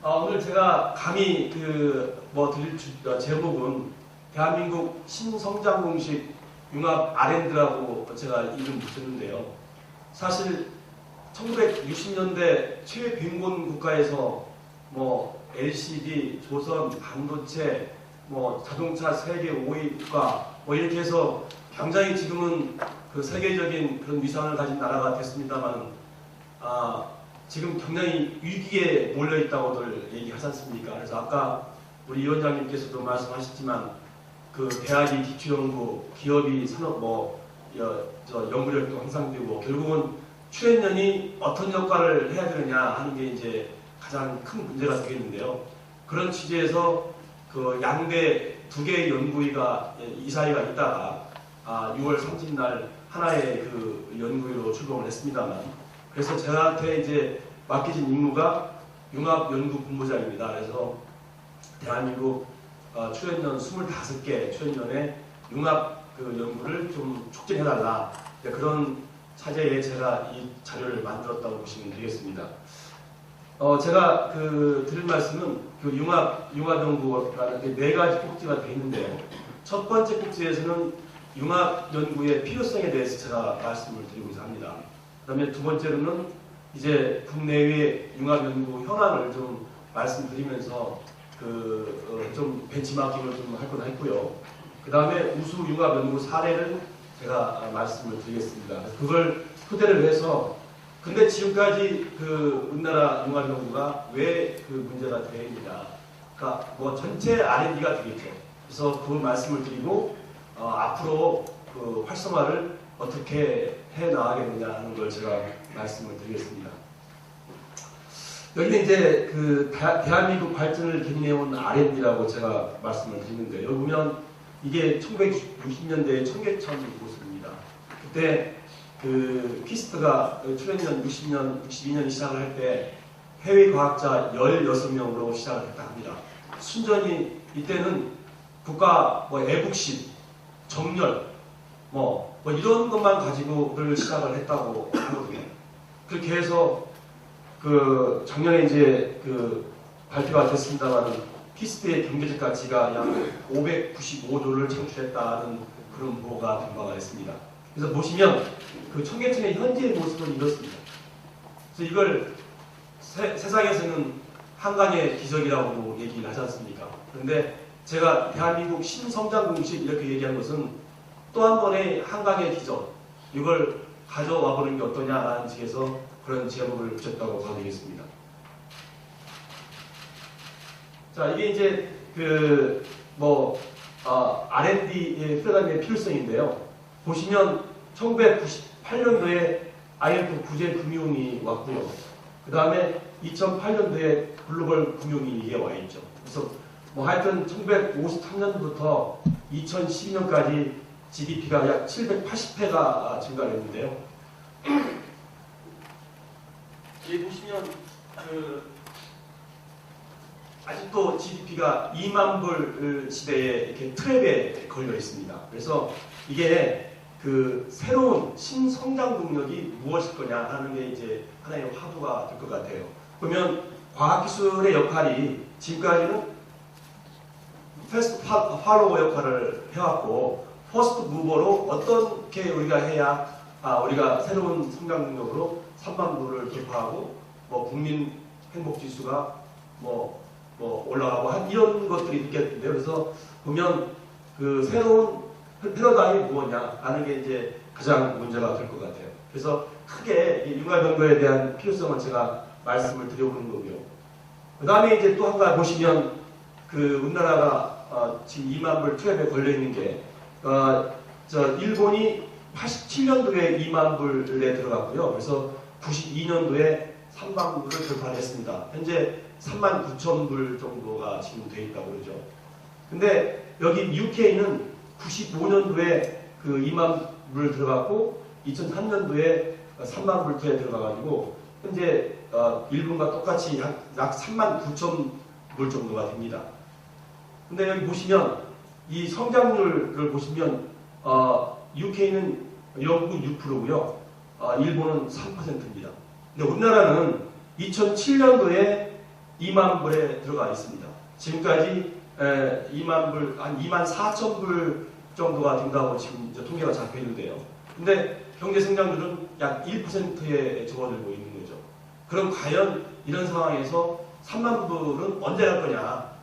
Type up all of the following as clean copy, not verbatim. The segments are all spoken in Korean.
오늘 제가 감히 드릴 제목은 대한민국 신성장 공식 융합 R&D라고 제가 이름 붙였는데요. 사실 1960년대 최빈곤 국가에서 LCD, 조선, 반도체, 자동차 세계 5위 국가 이렇게 해서 굉장히 지금은 세계적인 그런 위상을 가진 나라가 됐습니다만 지금 굉장히 위기에 몰려 있다고들 얘기하지 않습니까? 그래서 아까 우리 위원장님께서도 말씀하셨지만 대학이 기초연구, 기업이 산업 연구력도 향상되고 결국은 출연연이 어떤 역할을 해야 되느냐 하는 게 이제 가장 큰 문제가 되겠는데요. 그런 취지에서 양대 두 개의 연구위가 이사회가 있다가 6월 30날 하나의 연구위로 출범을 했습니다만 그래서 저한테 이제 맡겨진 임무가 융합연구본부장입니다. 그래서 대한민국 출연연 25개 출연연의 융합 연구를 좀 촉진해달라 그런 차제에 제가 이 자료를 만들었다고 보시면 되겠습니다. 제가 드릴 말씀은 융합연구라는 네 가지 꼭지가 되어 있는데요. 첫 번째 꼭지에서는 융합연구의 필요성에 대해서 제가 말씀을 드리고자 합니다. 그 다음에 두 번째로는 이제 국내외 융합연구 현황을 좀 말씀드리면서 좀 벤치마킹을 좀 할 거나 했고요. 그 다음에 우수 융합연구 사례를 제가 말씀을 드리겠습니다. 그걸 토대로 해서 근데 지금까지 우리나라 융합연구가 왜 문제가 되느냐. 그러니까 전체 R&D가 되겠죠. 그래서 그 말씀을 드리고 앞으로 활성화를 어떻게 해 나가겠느냐 하는 걸 제가 말씀을 드리겠습니다. 여기는 이제 대한민국 발전을 견인해온 R&D라고 제가 말씀을 드리는데 여기 보면 이게 1960년대의 청계천 모습입니다. 그때 키스트가 출연년 62년 시작을 할 때 해외 과학자 16명으로 시작을 했다 합니다. 순전히 이때는 국가 애국심, 정렬 이런 것만 가지고 시작을 했다고 하거든요. 그렇게 해서 작년에 이제 발표가 됐습니다만 키스트의 경제적 가치가 약 595조를 창출했다는 그런 보고가 된 바가 있습니다. 그래서 보시면 청계천의 현재의 모습은 이렇습니다. 그래서 이걸 세상에서는 한강의 기적이라고 얘기를 하지 않습니까? 그런데 제가 대한민국 신성장 공식 이렇게 얘기한 것은 또 한 번의 한강의 기적 이걸 가져와 보는 게 어떠냐라는 식에서 그런 제목을 붙였다고 봐도 되겠습니다. 자, 이게 이제 R&D의 프로그램의 필요성인데요. 보시면 1998년도에 IMF 구제금융이 왔고요. 그 다음에 2008년도에 글로벌 금융이 이게 와 있죠. 그래서 하여튼 1953년부터 2012년까지 GDP가 약 780회가 증가했는데요. 여기 보시면 아직도 GDP가 2만 불 시대에 이렇게 트랩에 걸려 있습니다. 그래서 이게 새로운 신성장 동력이 무엇일 거냐 하는 게 이제 하나의 화두가 될 것 같아요. 그러면 과학기술의 역할이 지금까지는 패스트 팔로워 역할을 해왔고 퍼스트 무버로 어떻게 우리가 해야 우리가 새로운 성장 동력으로 3만 불을 돌파하고 국민 행복 지수가 올라가고 이런 것들이 있겠는데요. 그래서 보면 새로운 패러다임이 무엇냐 하는 게 이제 가장 문제가 될 것 같아요. 그래서 크게 융합연구에 대한 필요성을 제가 말씀을 드려보는 거고요. 그 다음에 이제 또 한 가지 보시면 우리나라가 지금 2만 불 트랩에 걸려 있는 게 일본이 87년도에 2만 불에 들어갔고요. 그래서 92년도에 3만 불을 돌파했습니다. 현재 3만 9천 불 정도가 지금 돼 있다고 그러죠. 근데 여기 UK는 95년도에 2만 불 들어갔고 2003년도에 3만 불에 들어가가지고 현재 일본과 똑같이 약 3만 9천 불 정도가 됩니다. 근데 여기 보시면 이 성장률을 보시면 UK는 영국은 6%고요. 일본은 3%입니다. 근데 우리나라는 2007년도에 2만 불에 들어가 있습니다. 지금까지 2만 불, 한 2만 4천 불 정도가 된다고 지금 이제 통계가 잡혀 있는데요. 근데 경제 성장률은 약 1%에 접어들고 있는 거죠. 그럼 과연 이런 상황에서 3만 불은 언제 갈 거냐?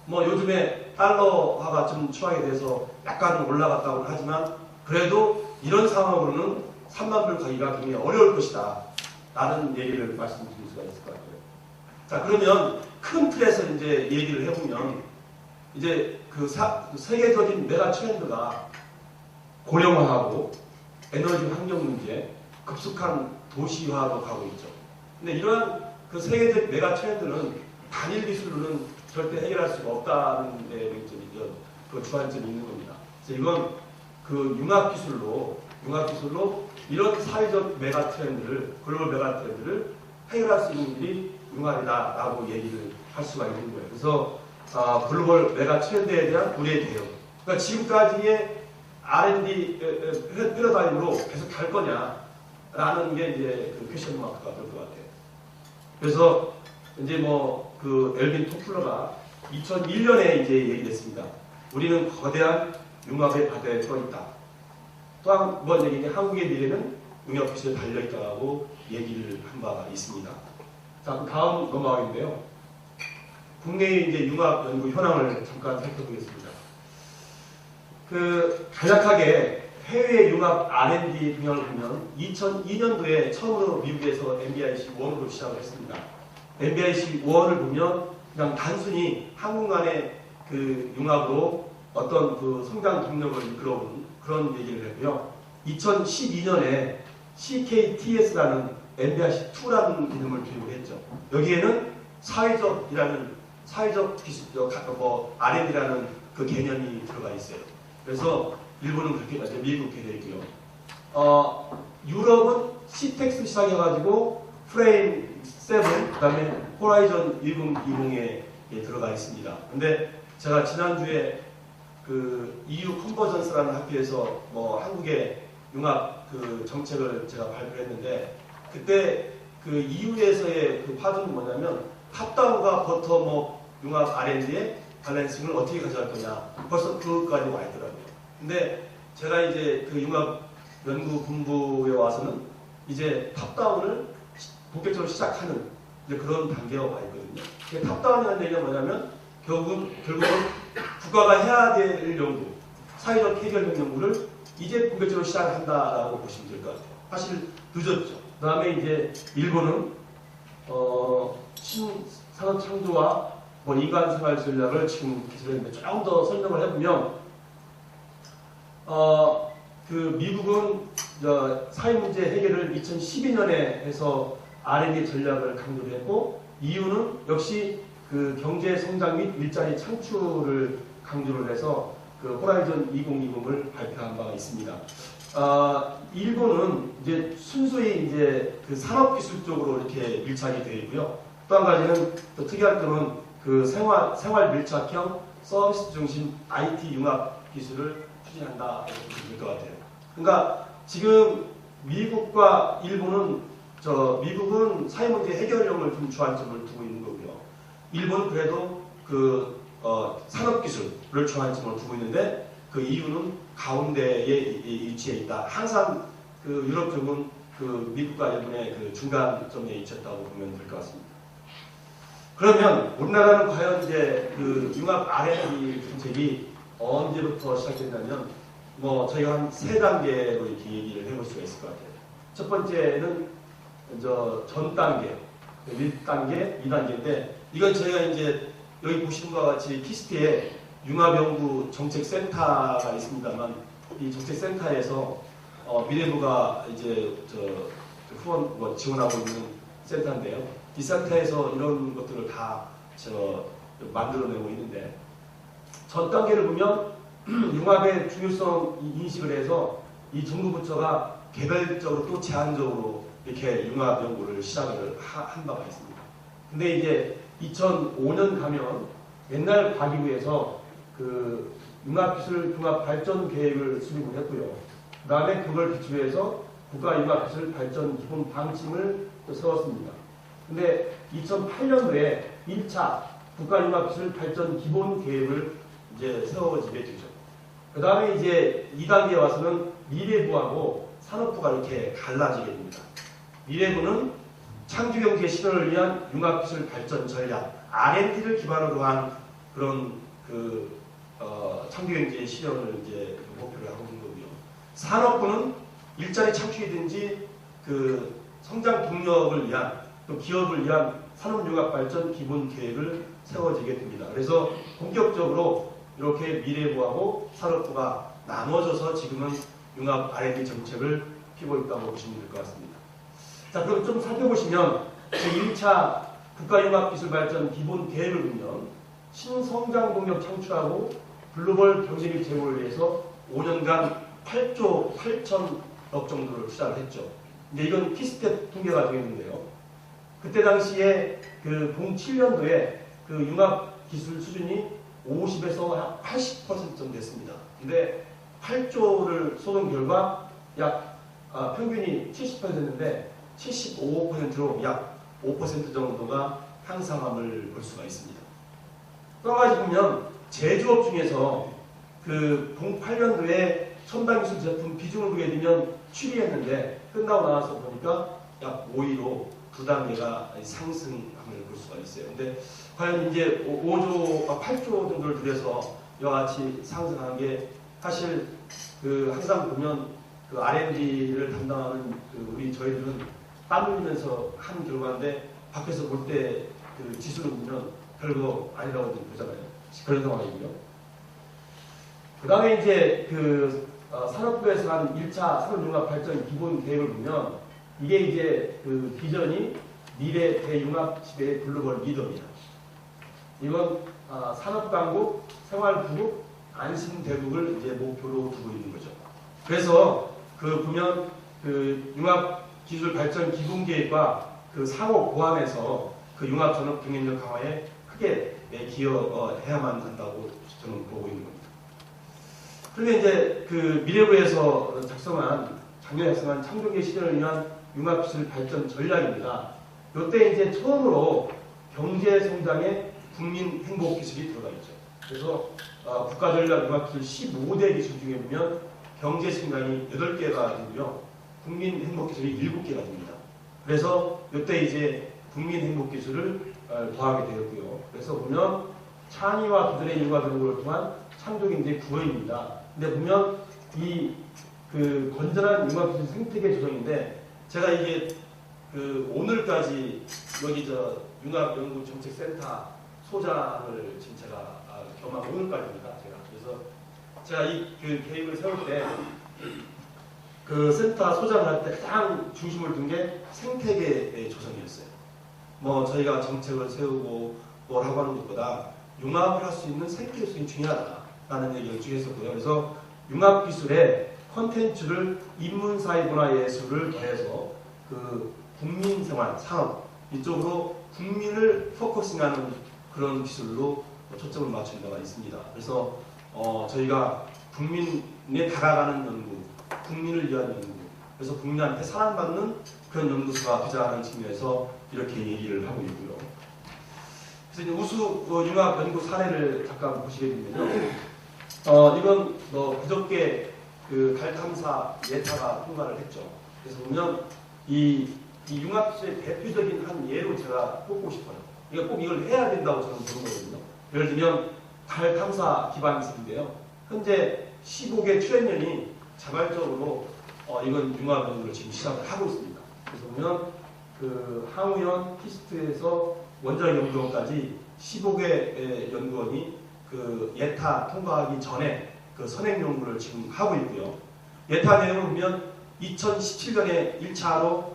뭐 요즘에 달러화가 좀 추하게 돼서 약간 올라갔다고 하지만 그래도 이런 상황으로는 3만 불 가기가 굉장히 어려울 것이다. 라는 얘기를 말씀드릴 수가 있을 것 같아요. 자, 그러면 큰 틀에서 이제 얘기를 해보면 이제 그 세계적인 메가 트렌드가 고령화하고 에너지 환경 문제, 급속한 도시화로 가고 있죠. 근데 이러한 그 세계적 메가 트렌드는 단일 기술로는 절대 해결할 수가 없다는 데 그 주안점이 있는 겁니다. 그래서 이건 그 융합 기술로 이런 사회적 메가 트렌드를, 글로벌 메가 트렌드를 해결할 수 있는 일이 융합이다라고 얘기를 할 수가 있는 거예요. 그래서 글로벌 메가 트렌드에 대한 우리의 대응. 그러니까 지금까지의 R&D 패러다임으로 계속 갈 거냐라는 게 이제 그 퀘스천 마크가 될 것 같아요. 그래서 이제 뭐 그 엘빈 토플러가 2001년에 이제 얘기했습니다. 우리는 거대한 융합의 바다에 떠 있다. 또 한 번 얘기는 한국의 미래는 융합 기술에 달려 있다고 얘기를 한 바가 있습니다. 자, 다음 넘어가겠는데요. 국내의 이제 융합 연구 현황을 잠깐 살펴보겠습니다. 그 간략하게 해외 융합 R&D 분야를 보면 2002년도에 처음으로 미국에서 MBIC-1으로 시작을 했습니다. MBIC-1을 보면 그냥 단순히 한국만의 그 융합으로 어떤 그 성장 동력을 이끌어온 그런 얘기를 했고요. 2012년에 CKTS라는 MBIC2라는 이름을 도입을 했죠. 여기에는 사회적 기술, R&D라는 그 개념이 들어가 있어요. 그래서 일본은 그렇게 가죠. 미국 그렇게 되어 있고요. 유럽은 CTEX 시작해가지고 프레임 7, 그 다음에 호라이즌 2020에 들어가 있습니다. 근데 제가 지난주에 그 EU 컨버전스라는 학교에서 뭐 한국의 융합 그 정책을 제가 발표했는데 그때 그 EU에서의 그 파동이 뭐냐면 탑다운과 버텀업 융합 R&D의 밸런싱을 어떻게 가져갈 거냐 벌써 그것까지 와 있더라고요. 근데 제가 이제 그 융합 연구 본부에 와서는 이제 탑다운을 본격적으로 시작하는 이제 그런 단계가 와 있거든요. 탑다운이라는 얘기가 뭐냐면 결국은 국가가 해야 될 연구, 사회적 해결력 연구를 이제 본격적으로 시작한다라고 보시면 될 것 같아요. 사실 늦었죠. 그 다음에 이제 일본은 신산업 창조와 뭐 인간 생활 전략을 지금 기술했는데 조금 더 설명을 해보면 그 미국은 사회 문제 해결을 2012년에 해서 R&D 전략을 강조를 했고 EU는 역시 그 경제 성장 및 일자리 창출을 강조를 해서 그 호라이즌 2020을 발표한 바가 있습니다. 일본은 이제 순수히 이제 그 산업 기술 쪽으로 이렇게 밀착이 되어 있고요. 또 한 가지는 또 특이한 점은 그 생활 밀착형 서비스 중심 IT 융합 기술을 추진한다 이렇게 보시면 될 것 같아요. 그러니까 지금 미국과 일본은 미국은 사회 문제 해결력을 좀 주안점을 두고 있는 거고요. 일본은 그래도 그 산업 기술을 주안점을 두고 있는데 그 EU는 가운데에 위치해 있다. 항상 그 유럽 쪽은 그 미국과 일본의 그 중간점에 위치했다고 보면 될 것 같습니다. 그러면 우리나라는 과연 이제 그 융합 R&D 정책이 언제부터 시작됐냐면 뭐 저희가 한 3단계로 이렇게 얘기를 해볼 수가 있을 것 같아요. 첫 번째는 전 단계, 1단계, 2단계인데 이건 저희가 이제 여기 보시는 것과 같이 키스트에 융합연구 정책센터가 있습니다만 이 정책센터에서 미래부가 이제 후원 지원하고 있는 센터인데요. 이 센터에서 이런 것들을 다 만들어내고 있는데 전 단계를 보면 융합의 중요성 인식을 해서 이 정부 부처가 개별적으로 또 제한적으로 이렇게 융합 연구를 시작을 한 바가 있습니다. 근데 이제 2005년 가면 옛날 과기부에서 그 융합기술 종합 발전 계획을 수립을 했고요. 그 다음에 그걸 기초해서 국가 융합기술 발전 기본 방침을 또 세웠습니다. 근데 2008년도에 1차 국가융합기술 발전 기본 계획을 이제 세워지게 되죠. 그 다음에 이제 2단계에 와서는 미래부하고 산업부가 이렇게 갈라지게 됩니다. 미래부는 창조경제 실현을 위한 융합기술 발전 전략, R&D를 기반으로 한 그런 창조경제 실현을 이제 목표로 하고 있는 거고요. 산업부는 일자리 창출이든지 성장 동력을 위한 또 기업을 위한 산업융합 발전 기본 계획을 세워지게 됩니다. 그래서 본격적으로 이렇게 미래부하고 산업부가 나눠져서 지금은 융합 R&D 정책을 피고 있다고 보시면 될 것 같습니다. 자, 그럼 좀 살펴보시면 제1차 국가융합기술발전 기본 계획을 보면 신성장 동력 창출하고 글로벌 경쟁력 제고를 위해서 5년간 8조 8천억 정도를 투자를 했죠. 근데 이건 키스텝 통계가 되겠는데요. 그때 당시에 07년도에 융합 기술 수준이 50에서 80% 정도 됐습니다. 근데 8조를 쏟은 결과 약 평균이 70% 됐는데 75%로 약 5% 정도가 향상함을 볼 수가 있습니다. 또 한 가지 보면 제조업 중에서 08년도에 첨단 기술 제품 비중을 보게 되면 7위였는데 끝나고 나와서 보니까 약 5위로 두 단계가 상승함을 볼 수가 있어요. 근데 과연 이제 8조 정도를 들여서 이와 같이 상승하는 게 사실 항상 보면 R&D를 담당하는 저희들은 땀 흘리면서 한 결과인데 밖에서 볼 때 지수를 보면 별거 아니라고 보잖아요. 그런 상황이고요. 그 다음에 이제 산업부에서 한 1차 산업융합 발전 기본 계획을 보면 이게 이제 비전이 미래 대융합 시대의 글로벌 리더입니다. 이건 산업강국, 생활부국, 안심대국을 이제 목표로 두고 있는 거죠. 그래서 보면 융합기술 발전 기본 계획과 상호 보완해서 융합 전업 경쟁력 강화에 크게 기여해야만 한다고 저는 보고 있는 겁니다. 그런데 이제 미래부에서 작년에 작성한 창조경제 실현을 위한 융합기술 발전 전략입니다. 이때 이제 처음으로 경제 성장에 국민 행복 기술이 들어가 있죠. 그래서 국가전략 융합기술 15대 기술 중에 보면 경제 성장이 8개가 되고요. 국민 행복 기술이 7개가 됩니다. 그래서 이때 이제 국민 행복 기술을 더하게 되었고요. 그래서 보면 창의와 기술의 융합 연구를 통한 창조경제 구현입니다. 근데 보면 이 건전한 융합기술 생태계 조성인데 제가 이게 오늘까지 여기 융합연구정책센터 소장을 지금 제가 겸한 오늘까지입니다. 그래서 제가 이 계획을 세울 때 센터 소장을 할 때 가장 중심을 둔 게 생태계 조성이었어요. 뭐 저희가 정책을 세우고 뭐라고 하는 것보다 융합을 할 수 있는 생태계 조성이 중요하다라는 얘기를 쭉 했었고요. 그래서 융합기술의 컨텐츠를 인문사회 문화예술을 더해서 국민생활, 산업 이쪽으로 국민을 포커싱하는 그런 기술로 초점을 맞춘 바가 있습니다. 그래서 저희가 국민에 다가가는 연구, 국민을 위한 연구, 그래서 국민한테 사랑받는 그런 연구소가 되자는 측면에서 이렇게 얘기를 하고 있고요. 그래서 이제 우수 융합 연구 사례를 잠깐 보시게 되면요. 이건 그저께 달 탐사 예타가 통과를 했죠. 그래서 보면 이 융합기술의 대표적인 한 예로 제가 꼽고 싶어요. 그러니까 꼭 이걸 해야 된다고 저는 보는 거거든요. 예를 들면 달 탐사 기반 기술인데요. 현재 15개 출연연이 자발적으로 이건 융합 연구를 지금 시작을 하고 있습니다. 그래서 보면 항우연 키스트에서 원자력 연구원까지 15개 연구원이 예타 통과하기 전에 선행 연구를 지금 하고 있고요. 예타 내용을 보면 2017년에 1차로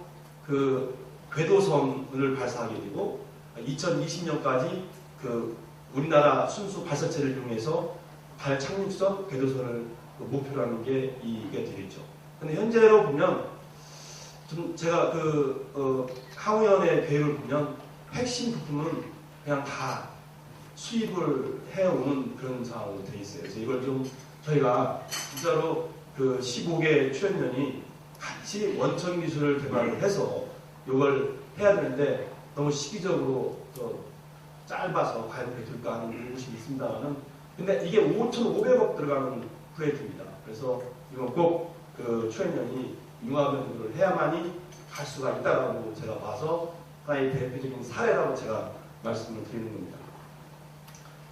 궤도선을 발사하게 되고 2020년까지 우리나라 순수 발사체를 이용해서 달 착륙선 궤도선을 목표로 하는 게 이게 되겠죠. 근데 현재로 보면 제가 항우연의 계획을 보면 핵심 부품은 그냥 다 수입을 해오는 그런 상황으로 되어 있어요. 그래서 이걸 좀 저희가 진짜로 15개 출연연이 같이 원천 기술을 개발을 해서 이걸 해야 되는데 너무 시기적으로 짧아서 과연 될까 하는 의구심이 있습니다만은 근데 이게 5,500억 들어가는 프로젝트입니다. 그래서 이건 꼭 그 최현영이 융합 연구를 해야만이 갈 수가 있다라고 제가 봐서 하나의 대표적인 사례라고 제가 말씀을 드리는 겁니다.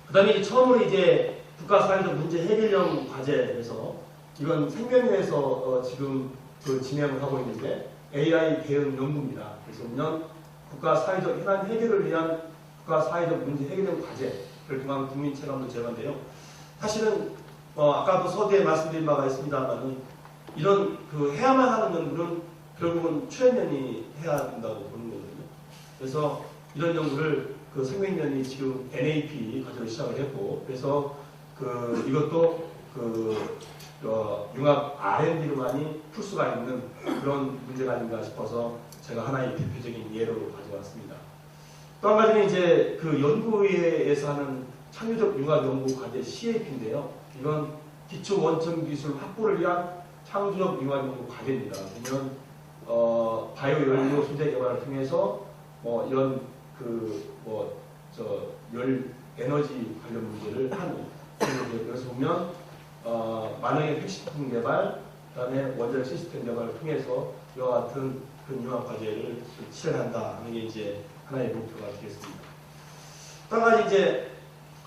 그 다음에 처음으로 이제 국가사회적 문제 해결형 과제에서 이건 생명위에서 지금 그 진행을 하고 있는데 AI 대응 연구입니다. 그래서 보면 국가사회적 현안 해결을 위한 국가사회적 문제 해결형 과제를 통한 국민체감도 제안인데요. 사실은 아까도 서두에 말씀드린 바가 있습니다만 이런 그 해야만 하는 연구는 결국은 최연년이 해야 된다고 보는 거거든요. 그래서 이런 연구를 그 생명연이 지금 NAP 과제로 시작을 했고, 그래서 그 이것도 그 융합 R&D로만이 풀 수가 있는 그런 문제가 아닌가 싶어서 제가 하나의 대표적인 예로 가져왔습니다. 또 한 가지는 이제 그 연구회에서 하는 창조적 융합 연구 과제 CAP인데요. 이건 기초 원천 기술 확보를 위한 창조적 융합 연구 과제입니다. 보면 바이오 연료 소재 개발을 통해서 이런 열 에너지 관련 문제를 하는 그래서 보면 만능의 핵식품 개발, 그다음에 원자력 시스템 개발을 통해서 이와 같은 그 융합 과제를 실현한다 하는 게 이제 하나의 목표가 되겠습니다. 또 한 가지 이제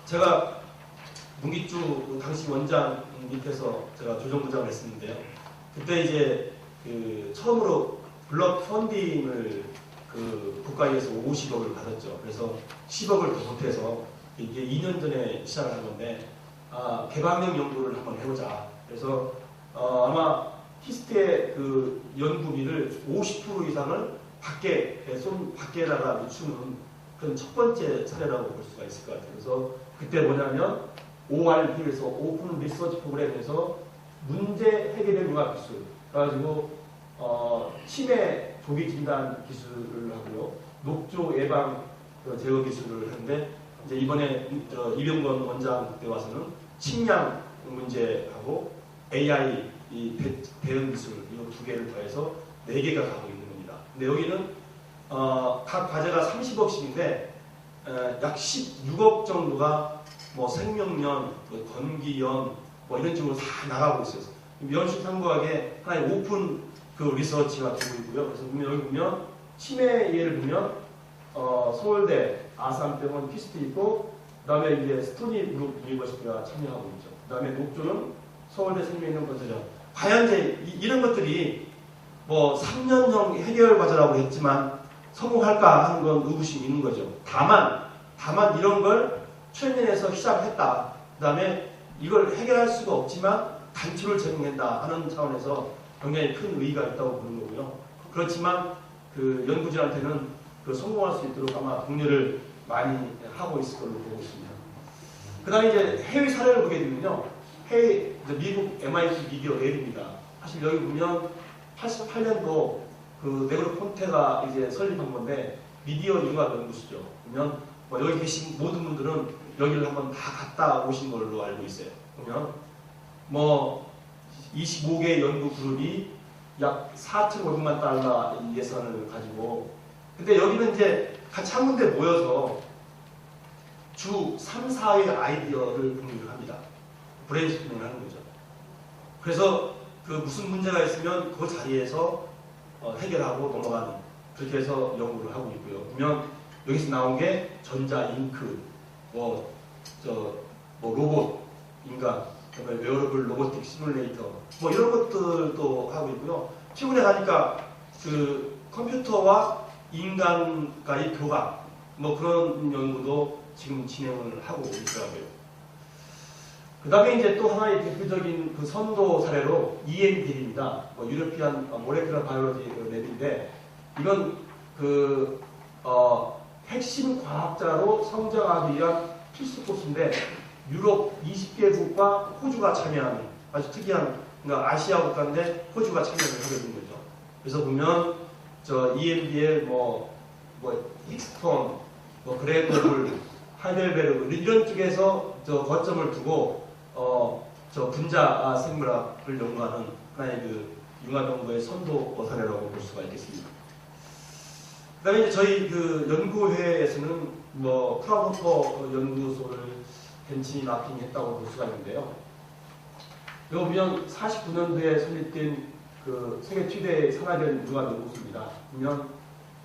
제가 문기주 당시 원장 밑에서 제가 조정부장을 했었는데요. 그때 이제 그 처음으로 블럭 펀딩을 그 국가에서 50억을 받았죠. 그래서 10억을 더 보태서 이게 2년 전에 시작을 한 건데 개방형 연구를 한번 해보자. 그래서 아마 키스트의 그 연구비를 50% 이상을 밖에다가 늦추는 그런 첫 번째 사례라고 볼 수가 있을 것 같아요. 그래서 그때 뭐냐면 ORP에서 오픈 리서치 프로그램에서 문제 해결의 융합 기술 그래가지고 치매 조기 진단 기술을 하고요, 녹조 예방 제거 기술을 하는데 이제 이번에 이병건 원장 그때 와서는 식량 문제하고 AI 이 대응 기술 이 두 개를 더해서 4개가 가고 있는 겁니다. 근데 여기는 각 과제가 30억씩인데 약 16억 정도가 뭐 생명연, 건기연 이런 식으로 다 나가고 있어요. 연수탐구학의 하나의 오픈 그 리서치가 되고 있고요. 그래서 여기 보면 치매 예를 보면 서울대, 아산병원, 키스트 있고, 그 다음에 이제 스토니 그룹 유니버시티가 참여하고 있죠. 그 다음에 녹조는 서울대 생명연구원장. 과연 이제 이런 것들이 뭐 3년형 해결 과제라고 했지만 성공할까 하는 건 의구심이 있는 거죠. 다만 이런 걸 최면에서 시작했다. 그 다음에 이걸 해결할 수가 없지만 단초를 제공한다 하는 차원에서 굉장히 큰 의의가 있다고 보는 거고요. 그렇지만 그 연구진한테는 그 성공할 수 있도록 아마 독려를 많이 하고 있을 걸로 보고 있습니다. 그 다음에 이제 해외 사례를 보게 되면요. 미국 MIT 미디어 랩입니다. 사실 여기 보면 88년도 그 네그로 폰테가 이제 설립한 건데 미디어 융합 연구소죠. 보면 여기 계신 모든 분들은 여기를 한번 다 갔다 오신 걸로 알고 있어요. 보면 25개 연구 그룹이 약 4,500만 달러 예산을 가지고, 근데 여기는 이제 같이 한 군데 모여서 주 3, 4의 아이디어를 공유를 합니다. 브레인스토밍을 하는 거죠. 그래서 그 무슨 문제가 있으면 그 자리에서 해결하고 넘어가는, 그렇게 해서 연구를 하고 있고요. 보면 여기서 나온 게 전자 잉크, 로봇, 인간, 웨어러블 로보틱 시뮬레이터, 이런 것들도 하고 있고요. 최근에 가니까 그 컴퓨터와 인간과의 교감, 그런 연구도 지금 진행을 하고 있더라고요. 그 다음에 이제 또 하나의 대표적인 그 선도 사례로 EMBL입니다. 유러피안 모레큘러 바이올로지 랩인데, 이건 그 핵심 과학자로 성장하기 위한 필수 코스인데 유럽 20개국과 호주가 참여하는 아주 특이한, 그러니까 아시아 국가인데 호주가 참여를 하게 된 거죠. 그래서 보면 EMBL, 힉스톤, 그레노블, 하이델베르그 이런 쪽에서 거점을 두고 분자 생물학을 연구하는 하나의 그 융합 연구의 선도 사례라고 볼 수가 있겠습니다. 그 그다음에 이제 저희 그 연구회에서는 뭐 프라운호퍼 연구소를 벤치마킹했다고 볼 수가 있는데요. 여기 보면 49년도에 설립된 그 세계 최대 산하견 융합 연구소입니다. 보면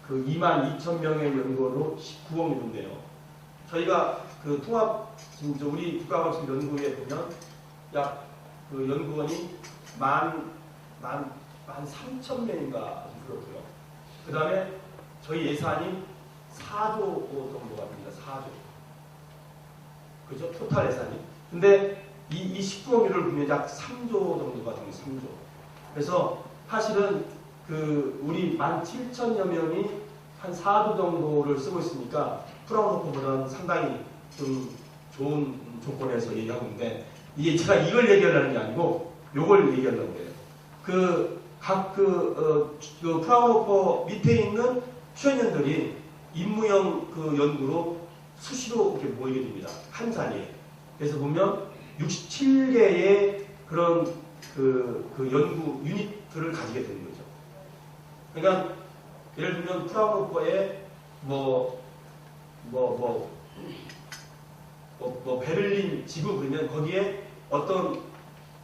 그 22,000명의 연구원으로 19억 유인데요. 저희가 그 통합 지금 우리 국가과학기술 연구회에 보면 약 그 연구원이 13,000명인가 그렇고요. 그 다음에 저희 예산이 4조 정도가 됩니다. 4조. 그죠? 토탈 예산이. 근데 이 19억 유를 보면 약 3조 정도가 됩니다. 3조. 그래서 사실은 그 우리 17,000여 명이 한 4조 정도를 쓰고 있으니까 프라운호퍼보다는 상당히 좀 좋은 조건에서 얘기하고 있는데 이게 제가 이걸 얘기하려는 게 아니고 요걸 얘기하려고 해요. 그 프라운호퍼 밑에 있는 수행원들이 임무형 그 연구로 수시로 이렇게 모이게 됩니다. 한 자리에. 그래서 보면 67개의 그런 그 연구 유닛들을 가지게 되는 거죠. 그러니까 예를 들면 프라운호퍼에 베를린 지구 그러면 거기에 어떤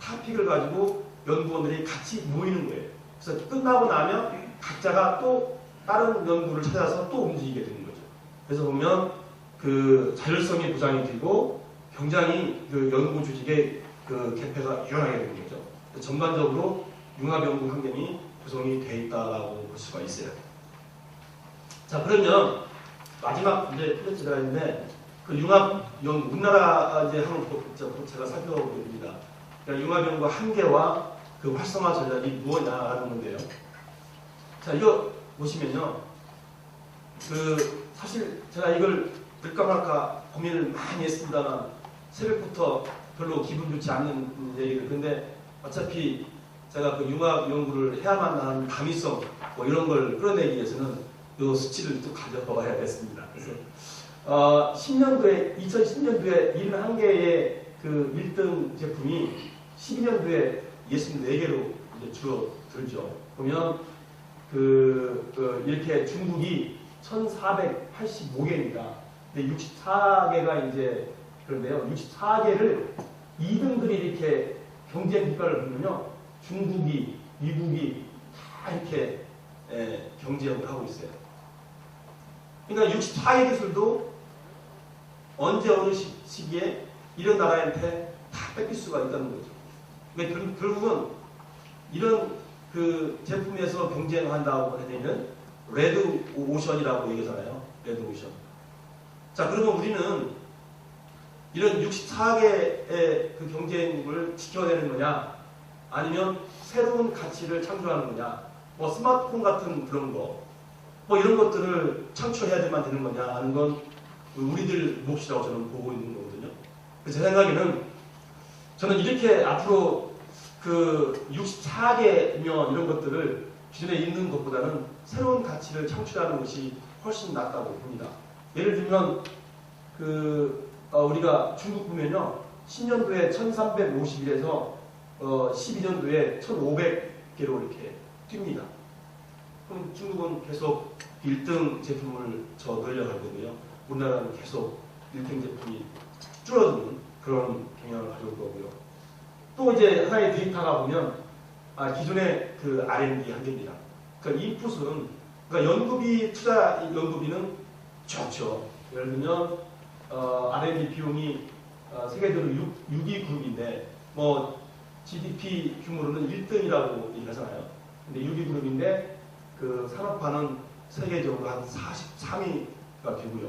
타픽을 가지고 연구원들이 같이 모이는 거예요. 그래서 끝나고 나면 각자가 또 다른 연구를 찾아서 또 움직이게 되는 거죠. 그래서 보면 그 자율성이 보장이 되고 굉장히 그 연구 조직의 그 개폐가 유연하게 되는 거죠. 전반적으로 융합연구 환경이 구성이 되어 있다라고 볼 수가 있어요. 자, 그러면 마지막 이제 프로젝트가 있는데 그 융합연구 우리나라 이제 한번 제가 살펴보게 됩니다. 그러니까 융합연구 한계와 그 활성화 전략이 무엇이냐라는 건데요. 자, 이거 보시면요. 그 사실 제가 이걸 들까 말까 고민을 많이 했습니다만 새벽부터 별로 기분 좋지 않는 얘기를. 근데 어차피 제가 그 융합 연구를 해야만 하는 당위성 뭐 이런 걸 끌어내기 위해서는 이 수치를 또 가져와야겠습니다. 그래서 2010년도에 71개의 그 1등 제품이 12년도에 64개로 이제 줄어들죠. 보면 이렇게 중국이 1,485개입니다. 근데 64개가 이제 그런데요. 64개를 2등들이 이렇게 경쟁 국가를 보면요. 중국이, 미국이 다 이렇게 경쟁을 하고 있어요. 그러니까 64개 기술도 언제 어느 시기에 이런 나라한테 다 뺏길 수가 있다는 거죠. 그러니까 결국은 이런 그 제품에서 경쟁한다고 하면 레드 오션이라고 얘기하잖아요. 레드 오션. 자, 그러면 우리는 이런 64개의 그 경쟁을 지켜내는 거냐, 아니면 새로운 가치를 창조하는 거냐, 뭐 스마트폰 같은 그런 거, 뭐 이런 것들을 창출해야만 되는 거냐 하는 건 우리들 몫이라고 저는 보고 있는 거거든요. 제 생각에는 저는 이렇게 앞으로 그 64개면 이런 것들을 기존에 있는 것보다는 새로운 가치를 창출하는 것이 훨씬 낫다고 봅니다. 예를 들면 우리가 중국 보면요, 10년도에 1351에서 12년도에 1500개로 이렇게 뜁니다. 그럼 중국은 계속 1등 제품을 늘려갈 거고요. 우리나라는 계속 1등 제품이 줄어드는 그런 경향을 가져올 거고요. 또 이제 하나의 데이터가 보면 기존의 그 R&D 한계입니다. 그러니까 인풋은 그러니까 연구비 투자 연구비는 좋죠. 예를 들면 R&D 비용이 세계적으로 6위 그룹인데 뭐 GDP 규모로는 1등이라고 얘기하잖아요. 근데 6위 그룹인데 그 산업화는 세계적으로 한 43위가 되고요.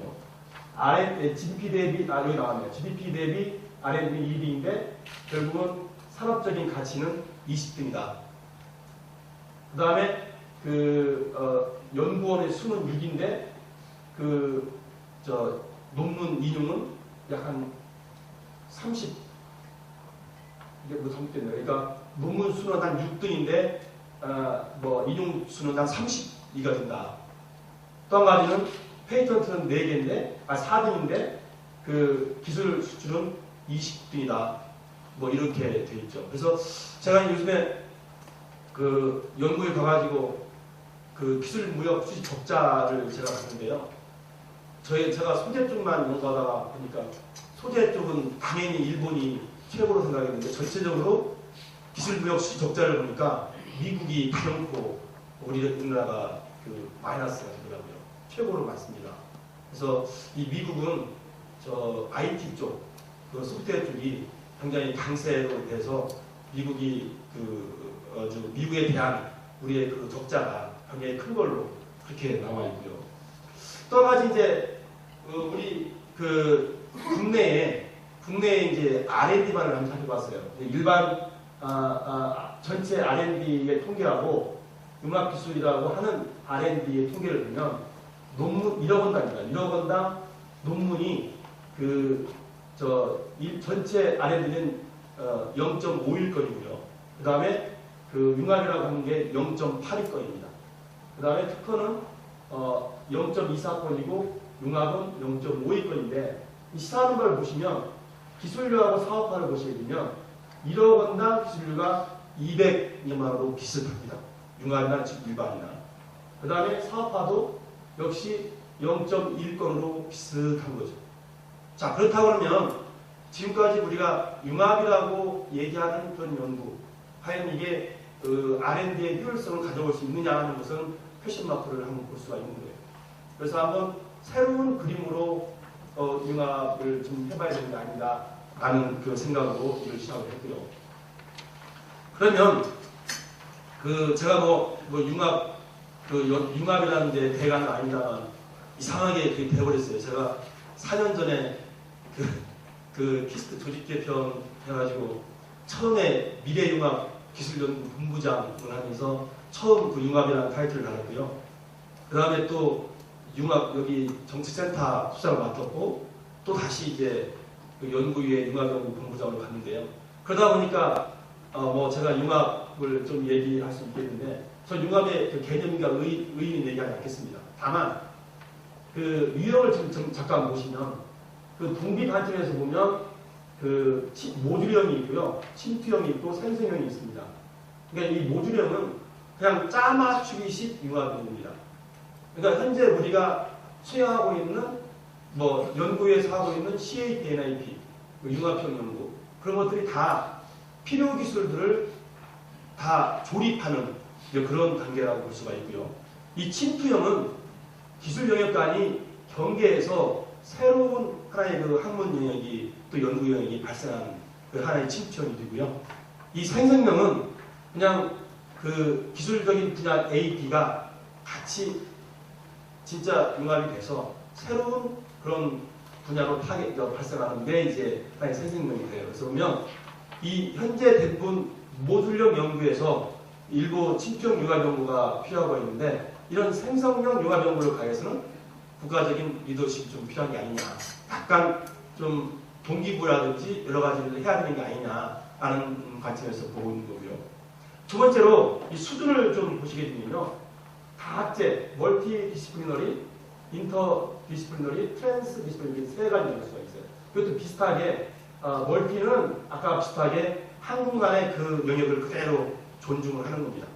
GDP 대비 여기 나왔네요. GDP 대비 R&D 1위인데 결국은 산업적인 가치는 20등이다. 그 다음에 연구원의 수는 6인데 논문 인용은 약 한 30. 이게 뭐 잘못됐네요. 그러니까 논문 수는 한 6등인데 인용 수는 한 32가 된다. 또 한 가지는 페이턴트는 4개인데 4등인데 그 기술 수출은 20등이다. 뭐 이렇게 돼 있죠. 그래서 제가 요즘에 그 연구에 가가지고 그 기술 무역 수지 적자를 제가 봤는데요. 제가 소재 쪽만 연구하다가 보니까 소재 쪽은 당연히 일본이 최고로 생각했는데 전체적으로 기술 무역 수지 적자를 보니까 미국이 가놓고 우리나라가 그 마이너스가 되더라고요. 최고로 많습니다. 그래서 이 미국은 저 IT 쪽, 그 소프트웨어 쪽이 굉장히 강세로 돼서 미국이 미국에 대한 우리의 그 적자가 굉장히 큰 걸로 그렇게 나와 있고요. 또 한 가지 이제 우리 그 국내에 이제 R&D만을 한번 살펴봤어요. 일반 전체 R&D의 통계하고 융합기술이라고 하는 R&D의 통계를 보면 논문 1억 원당입니다. 1억 원당 논문이 전체 R&D는 0.5일 건이고요. 그 다음에 그 융합이라고 하는 게 0.8일 건입니다. 그 다음에 특허는 0.24건이고 융합은 0.5일 건인데 이 시사하는 걸 보시면 기술료하고 사업화를 보시게 되면 1억 원당 기술료가 200여만 원으로 비슷합니다. 융합이나 일반이나. 그 다음에 사업화도 역시 0.1건으로 비슷한 거죠. 자, 그렇다고 그러면 지금까지 우리가 융합이라고 얘기하는 그런 연구, 과연 이게 R&D의 효율성을 가져올 수 있느냐 하는 것은 퀘션 마크를 한번 볼 수가 있는 거예요. 그래서 한번 새로운 그림으로 융합을 좀 해봐야 되는 게 아닌가 라는 그 생각으로 이걸 시작을 했고요. 그러면 제가 융합이라는 데 대가는 아니다만 이상하게 그게 돼버렸어요. 제가 4년 전에 키스트 조직 개편 해가지고 처음에 미래융합 기술연구 본부장을 하면서 처음 그 융합이라는 타이틀을 달았고요. 그 다음에 또 융합 여기 정치센터 수장을 맡았고 또 다시 이제 그 연구위의 융합연구 본부장으로 갔는데요. 그러다 보니까 제가 융합을 좀 얘기할 수 있겠는데 저 융합의 그 개념과 의의는 얘기하지 않겠습니다. 다만 그 유형을 좀 잠깐 보시면 그 분비 관점에서 보면 그 모듈형이 있고요, 침투형이 있고 생성형이 있습니다. 그러니까 이 모듈형은 그냥 짜맞추기식 융합입니다. 그러니까 현재 우리가 수행하고 있는 연구에서 하고 있는 CAP, NIP, 융합형 연구 그런 것들이 다 필요 기술들을 다 조립하는 그런 단계라고 볼 수가 있고요. 이 침투형은 기술 영역간이 경계에서 새로운 하나의 그 학문 영역이 또 연구 영역이 발생하는 그 하나의 침투형이 되고요. 이 생성형은 그냥 그 기술적인 분야 A, B가 같이 진짜 융합이 돼서 새로운 그런 분야로 발생하는 게 이제 하나의 생성형이 돼요. 그래서 보면 이 현재 대부분 모듈형 연구에서 일부 침투형 융합 연구가 필요하고 있는데 이런 생성형 융합 연구를 가기 위해서는 국가적인 리더십이 좀 필요한 게 아니냐. 약간 좀 동기부여라든지 여러 가지를 해야 되는 게 아니냐라는 관점에서 보고 있는 거고요. 두 번째로 이 수준을 좀 보시게 되면요. 다학제, 멀티 디시플리너리, 인터 디시플리너리, 트랜스 디시플리너리 세 가지 볼 수가 있어요. 그것도 비슷하게 멀티는 아까 비슷하게 학문 간의 그 영역을 그대로 존중을 하는 겁니다.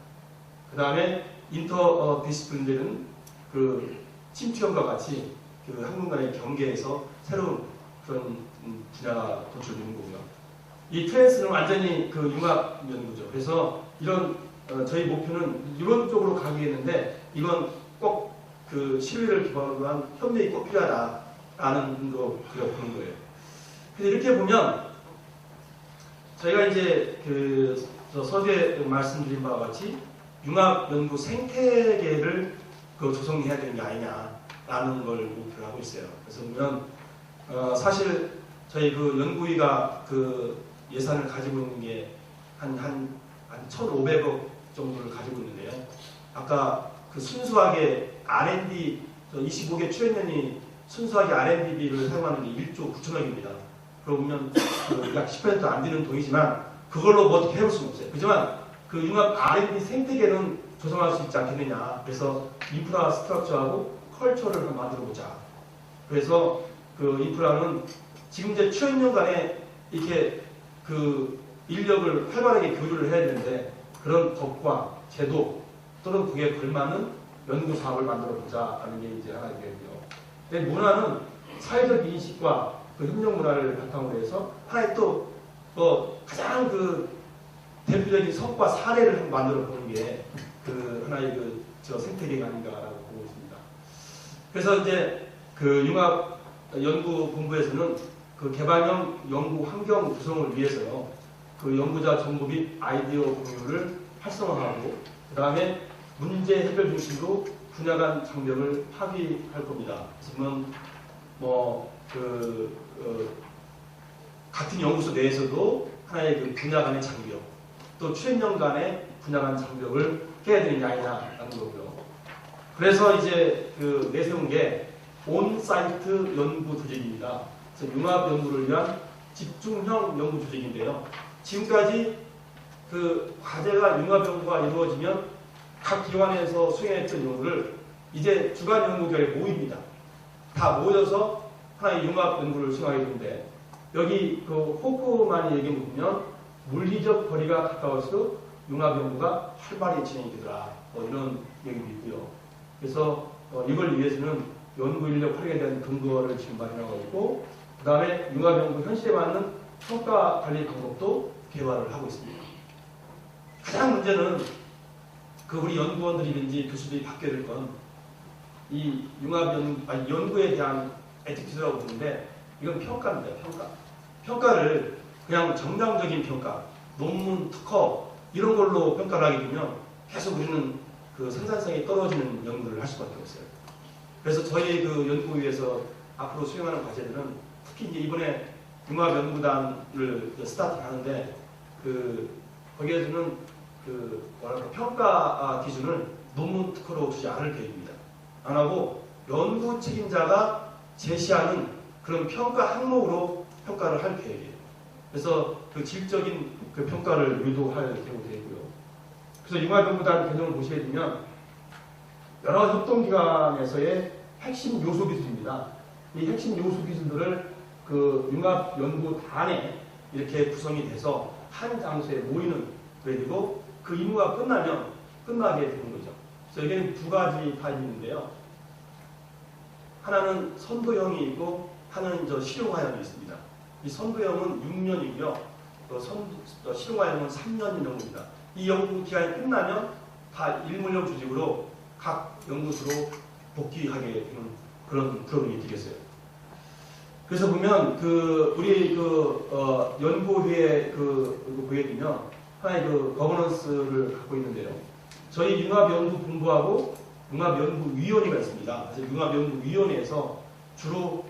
그 다음에 인터 디시플리너리는 그 침투형과 같이 그 학문 간의 경계에서 새로운 그런 분야가 도출되는 거고요. 이 트랜스는 완전히 그 융합 연구죠. 그래서 이런 저희 목표는 이런 쪽으로 가기했는데 이건 꼭 그 실외를 기반으로 한 협력이 꼭 필요하다라는 거 보는 거예요. 근데 이렇게 보면 저희가 이제 서두에 말씀드린 바와 같이 융합 연구 생태계를 조성해야 되는 게 아니냐라는 걸 목표로 하고 있어요. 그래서 보면 사실 저희 그 연구위가 그 예산을 가지고 있는 게 한 1,500억 정도를 가지고 있는데요. 아까 그 순수하게 R&D 25개 출연연이 순수하게 R&D비를 사용하는 게 1조 9천억입니다. 그러면 약 10% 안 되는 돈이지만 그걸로 뭐 어떻게 해볼 수는 없어요. 그렇지만 그 융합 R&D 생태계는 조성할 수 있지 않겠느냐. 그래서 인프라 스트럭처하고 컬처를 한번 만들어보자. 그래서 그 인프라는 지금 이제 출연연 간에 이렇게 그 인력을 활발하게 교류를 해야 되는데 그런 법과 제도 또는 그에 걸맞는 연구 사업을 만들어 보자 하는 게 이제 하나 되고요. 근데 문화는 사회적 인식과 그 협력 문화를 바탕으로 해서 하나의 또 가장 그 대표적인 성과 사례를 한번 만들어 보는 게 그 하나의 저 생태계가 아닌가라고 보고 있습니다. 그래서 이제 그 융합 연구본부에서는 그 개방형 연구 환경 구성을 위해서요, 그 연구자 정보 및 아이디어 공유를 활성화하고, 그 다음에 문제 해결 중심으로 분야 간 장벽을 파기할 겁니다. 지금 같은 연구소 내에서도 하나의 그 분야 간의 장벽, 또 출연연 간의 분야 간 장벽을 깨야 되는 게 아니냐라는 거고요. 그래서 이제 그 내세운 게 온사이트 연구 조직입니다. 그래서 융합 연구를 위한 집중형 연구 조직인데요. 지금까지 그 과제가 융합 연구가 이루어지면 각 기관에서 수행했던 연구를 이제 주간 연구결에 모입니다. 다 모여서 하나의 융합 연구를 수행하게 되는데, 여기 그 호프만이 얘기해 보면 물리적 거리가 가까울수록 융합 연구가 활발히 진행이 되더라, 이런 얘기도 있고요. 그래서 이걸 위해서는 연구 인력 활용에 대한 근거를 지금 마련하고 있고, 그 다음에 융합 연구 현실에 맞는 평가 관리 방법도 개발을 하고 있습니다. 가장 문제는 그 우리 연구원들이든지 교수들이 받게 될 건 이 융합 연구에 대한 에티튜드라고 부르는데, 이건 평가입니다. 평가를 그냥 정량적인 평가, 논문, 특허 이런 걸로 평가를 하게 되면 계속 우리는 그 생산성이 떨어지는 연구를 할 수밖에 없어요. 그래서 저희 그 연구위에서 앞으로 수행하는 과제들은 특히 이제 이번에 융합연구단을 스타트하는데, 거기에서는 평가 기준을 논문 특허로 두지 않을 계획입니다. 안 하고 연구 책임자가 제시하는 그런 평가 항목으로 평가를 할 계획이에요. 그래서 그 질적인 그 평가를 유도할 계획이고요. 그래서 융합연구단 개념을 보시게 되면 여러 협동기관에서의 핵심 요소 기술입니다. 이 핵심 요소 기술들을 그 융합연구단에 이렇게 구성이 돼서 한 장소에 모이는, 그리고 그 임무가 끝나면 끝나게 되는 거죠. 그래서 여기는 두 가지 파일이 있는데요. 하나는 선도형이 있고 하나는 실용화형이 있습니다. 이 선도형은 6년이고요. 실용화형은 3년 연구입니다. 이 연구 기간이 끝나면 다 일문형 조직으로 각 연구소로 복귀하게 되는 그런 프로그램이 되겠어요. 그래서 보면 우리 연구회에 보게 되면 하나의 거버넌스를 갖고 있는데요. 저희 융합연구본부하고 융합연구위원회가 있습니다. 그래서 융합연구위원회에서 주로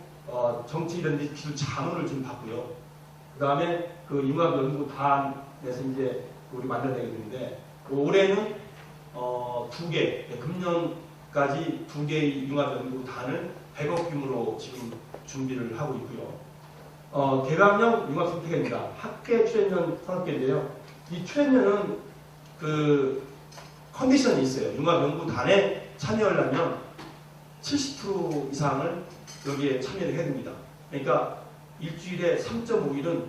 정치 이런 데 기술 자문을 좀 받고요. 그 다음에 융합연구단에서 이제 우리 만나게 되는데, 올해는 2개, 금년까지 2개의 융합연구단을 100억 규모로 지금 준비를 하고 있고요. 개방형 융합생태계입니다. 학계 출연연 산업계인데요. 이 출연연은 컨디션이 있어요. 융합연구단에 참여하려면 70% 이상을 여기에 참여를 해야 됩니다. 그러니까 일주일에 3.5일은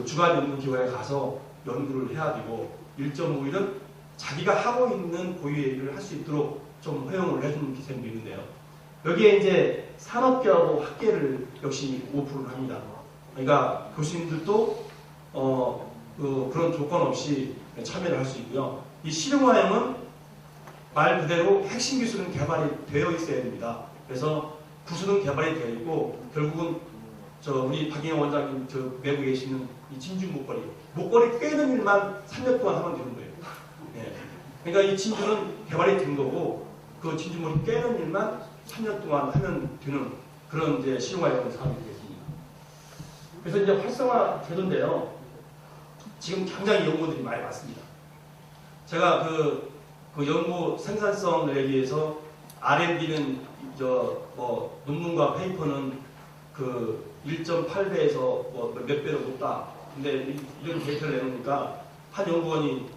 주간 연구기관에 가서 연구를 해야 되고, 1.5일은 자기가 하고 있는 고유의 일을 할 수 있도록 좀 허용을 해주는 기생도 있는데요. 여기에 이제 산업계하고 학계를 역시 오픈을 합니다. 그러니까 교수님들도 그런 조건 없이 참여를 할 수 있고요. 이 실용화형은 말 그대로 핵심 기술은 개발이 되어 있어야 됩니다. 그래서 부수는 개발이 되어 있고, 결국은 우리 박인영 원장님 내고 계시는 이 진주 목걸이 꿰는 일만 3년 동안 하면 되는 거예요. 네. 그러니까 이 진주는 개발이 된 거고, 그 진주머리 꿰는 일만 3년 동안 하면 되는 그런 이제 실용화형 사업이 되겠습니다. 그래서 이제 활성화 제도인데요. 지금 굉장히 연구들이 많이 많습니다. 제가 그 연구 생산성을 내기 위해서 R&D는 논문과 페이퍼는 1.8배에서 몇 배로 높다. 근데 이런 데이터를 내놓으니까 한 연구원이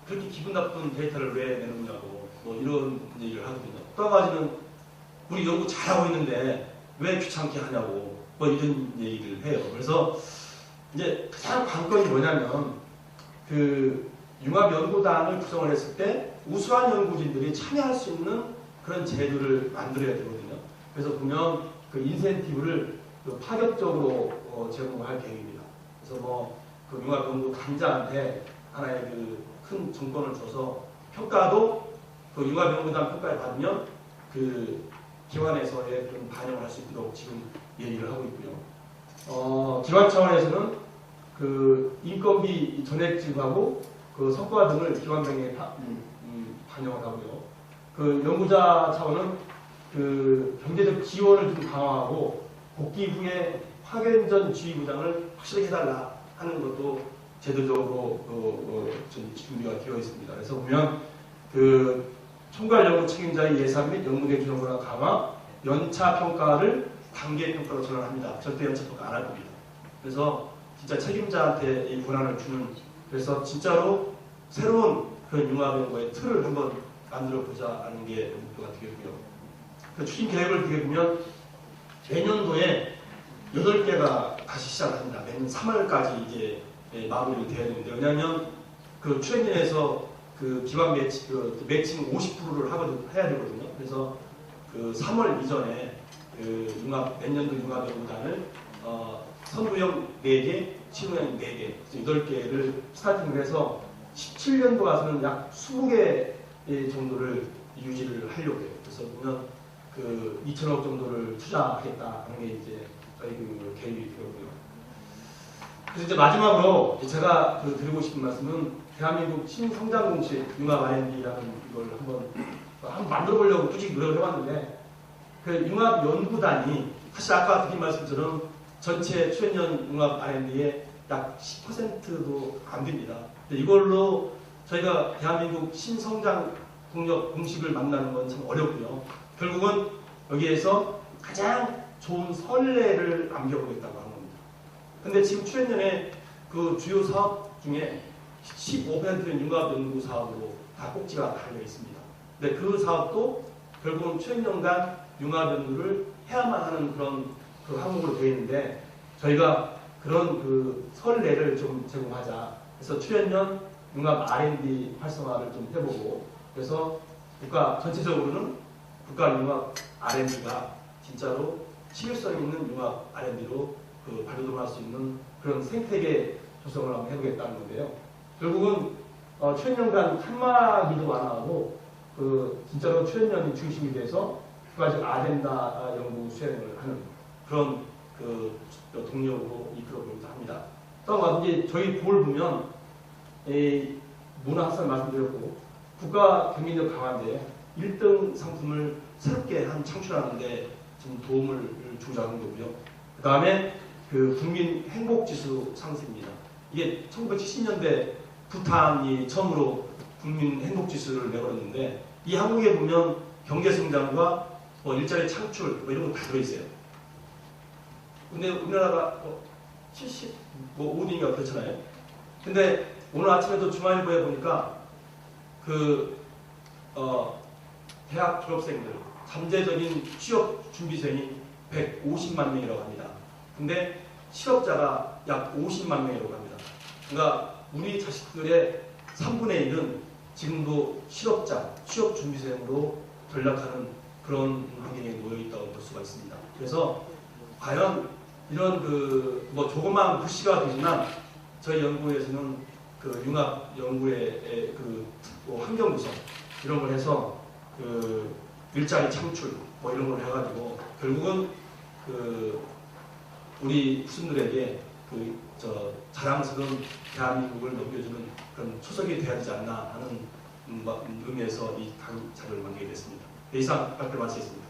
그렇게 기분 나쁜 데이터를 왜 내놓냐고 이런 얘기를 하거든요. 또 한 가지는 우리 연구 잘하고 있는데 왜 귀찮게 하냐고 이런 얘기를 해요. 그래서 이제 가장 관건이 뭐냐면 융합연구단을 구성을 했을 때 우수한 연구진들이 참여할 수 있는 그런 제도를 만들어야 되거든요. 그래서 보면 그 인센티브를 파격적으로 제공할 계획입니다. 그래서 그 융합연구단장한테 하나의 그 큰 정권을 줘서 평가도 그 융합연구단 평가를 받으면 그 기관에서의 그런 반영을 할 수 있도록 지금 얘기를 하고 있고요. 기관 차원에서는 그 인건비 전액 지급하고 그 성과 등을 기관명에 반영을 하고요. 그 연구자 차원은 그 경제적 지원을 좀 강화하고 복귀 후에 파견전 지휘부장을 확실히 해달라 하는 것도 제도적으로 준비가 되어 있습니다. 그래서 보면 그 총괄 연구 책임자의 예산 및 연구대 규정 권한 강화, 연차 평가를 단계 평가로 전환합니다. 절대 연차 평가 안 할 겁니다. 그래서 진짜 책임자한테 이 권한을 주는, 그래서 진짜로 새로운 그런 융합연구의 틀을 한번 만들어 보자 하는 게 목표가 되겠고요. 그 추진 계획을 되게 보면 내년도에 8개가 다시 시작합니다. 내년 3월까지 이제 마무리를 돼야 되는데, 왜냐하면 그 추진에서 그 기관 매칭 50%를 해야 되거든요. 그래서 그 3월 이전에 그 내년도 융합연구단을 선두형 4개, 실무형 4개, 8개를 스타팅을 해서 17년도 가서는 약 20개 정도를 유지를 하려고 해요. 그래서 보면 그 2천억 정도를 투자하겠다 하는 게 이제 저희 그 계획이 되고요. 그래서 이제 마지막으로 제가 드리고 싶은 말씀은 대한민국 신성장공식 융합 R&D라는 이걸 한번 만들어 보려고 꾸준히 노력을 해봤는데, 그 융합 연구단이 사실 아까 드린 말씀처럼 전체 출연연 융합 R&D의 약 10%도 안 됩니다. 이걸로 저희가 대한민국 신성장 동력 공식을 만나는 건 참 어렵고요. 결국은 여기에서 가장 좋은 선례를 남겨보겠다고 하는 겁니다. 근데 지금 출연연의 그 주요 사업 중에 15%는 융합연구 사업으로 다 꼭지가 달려 있습니다. 근데 그 사업도 결국은 출연연 융합연구를 해야만 하는 그런 그 항목으로 되어 있는데, 저희가 그런 그 선례를 좀 제공하자. 그래서 출연연 융합 R&D 활성화를 좀 해보고, 그래서 전체적으로는 국가 융합 R&D가 진짜로 실효성 있는 융합 R&D로 그 발돋움할 수 있는 그런 생태계 조성을 한번 해보겠다는 건데요. 결국은 출연연 간 칸막이도 완화하고 그 진짜로 출연연이 중심이 돼서 국가적 아젠다 연구 수행을 하는 그런 그 동력으로 이끌어보기도 합니다. 또 이제 저희 볼 보면 문화 학살 말씀드렸고 국가 경쟁력 강화인데 1등 상품을 새롭게 창출하는데 좀 도움을 주고자 하는 거고요. 그 다음에 그 국민 행복지수 상승입니다. 이게 1970년대 부탄이 처음으로 국민 행복지수를 내걸었는데, 이 항목에 보면 경제성장과 일자리 창출 이런 거 다 들어있어요. 근데 우리나라가 75등인가 그렇잖아요. 근데 오늘 아침에도 중앙일보에 보니까 대학 졸업생들 잠재적인 취업 준비생이 150만 명이라고 합니다. 근데 실업자가 약 50만 명이라고 합니다. 그러니까 우리 자식들의 3분의 1은 지금도 실업자, 취업 준비생으로 전락하는 그런 환경에 놓여 있다고 볼 수가 있습니다. 그래서 과연 이런 조그마한 부시가 되지만 저희 연구에서는 그 융합 연구의 환경 구성 이런 걸 해서 그 일자리 창출 이런 걸 해가지고 결국은 우리 후손들에게 자랑스러운 대한민국을 넘겨주는 그런 초석이 되어야 되지 않나 하는 의미에서 이 강좌를 만들게 됐습니다. 이상 발표 마치겠습니다.